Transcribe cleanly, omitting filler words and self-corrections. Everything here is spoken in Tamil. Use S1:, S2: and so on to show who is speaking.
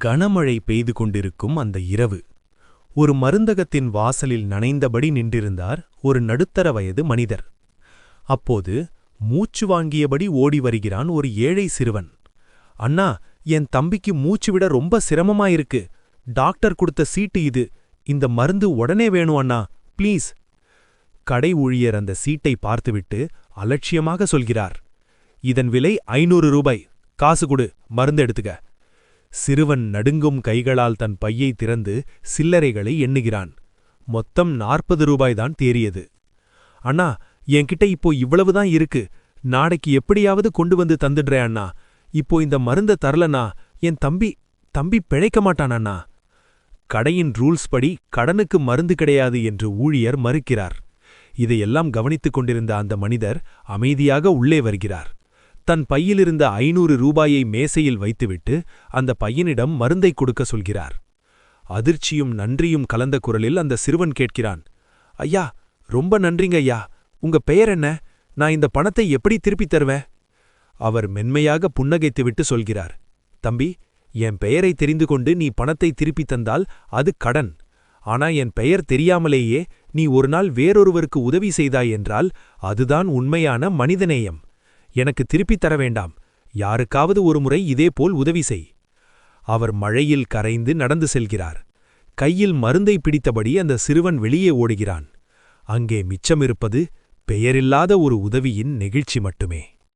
S1: கனமழை பெய்து கொண்டிருக்கும் அந்த இரவு ஒரு மருந்தகத்தின் வாசலில் நனைந்தபடி நின்றிருந்தார் ஒரு நடுத்தர வயது மனிதர். அப்போது மூச்சு வாங்கியபடி ஓடி வருகிறான் ஒரு ஏழை சிறுவன். அண்ணா, என் தம்பிக்கு மூச்சு விட ரொம்ப சிரமமாயிருக்கு. டாக்டர் கொடுத்த சீட்டு இது. இந்த மருந்து உடனே வேணும் அண்ணா, ப்ளீஸ். கடை ஊழியர் அந்த சீட்டை பார்த்துவிட்டு அலட்சியமாக சொல்கிறார், இதன் விலை 500 ரூபாய். காசு கொடு, மருந்து எடுத்துக்க. சிறுவன் நடுங்கும் கைகளால் தன் பையை திறந்து சில்லறைகளை எண்ணுகிறான். மொத்தம் 40 ரூபாய்தான் தேறியது. அண்ணா, என்கிட்ட இப்போ இவ்வளவுதான் இருக்கு. நாளைக்கு எப்படியாவது கொண்டு வந்து தந்துடுறே அண்ணா. இப்போ இந்த மருந்த தரலனா என் தம்பி பிழைக்க மாட்டான் அண்ணா. கடையின் ரூல்ஸ் படி கடனுக்கு மருந்து கிடையாது என்று ஊழியர் மறுக்கிறார். இதையெல்லாம் கவனித்துக் கொண்டிருந்த அந்த மனிதர் அமைதியாக உள்ளே வருகிறார். தன் பையிலிருந்த 500 ரூபாயை மேசையில் வைத்துவிட்டு அந்த பையனிடம் மருந்தை கொடுக்க சொல்கிறார். அதிர்ச்சியும் நன்றியும் கலந்த குரலில் அந்த சிறுவன் கேட்கிறான், ஐயா, ரொம்ப நன்றிங்க ஐயா. உங்க பெயர் என்ன? நான் இந்த பணத்தை எப்படி திருப்பித் தருவேன்? அவர் மென்மையாக புன்னகைத்துவிட்டு சொல்கிறார், தம்பி, என் பெயரை தெரிந்து கொண்டு நீ பணத்தை திருப்பித் தந்தால் அது கடன். ஆனா என் பெயர் தெரியாமலேயே நீ ஒரு நாள் வேறொருவருக்கு உதவி செய்தாய் என்றால் அதுதான் உண்மையான மனிதநேயம். எனக்கு திருப்பித் தர வேண்டாம். யாருக்காவது ஒருமுறை இதேபோல் உதவி செய். அவர் மழையில் கரைந்து நடந்து செல்கிறார். கையில் மருந்தை பிடித்தபடி அந்த சிறுவன் வெளியே ஓடுகிறான். அங்கே மிச்சமிருப்பது பெயரில்லாத ஒரு உதவியின் நெகிழ்ச்சி மட்டுமே.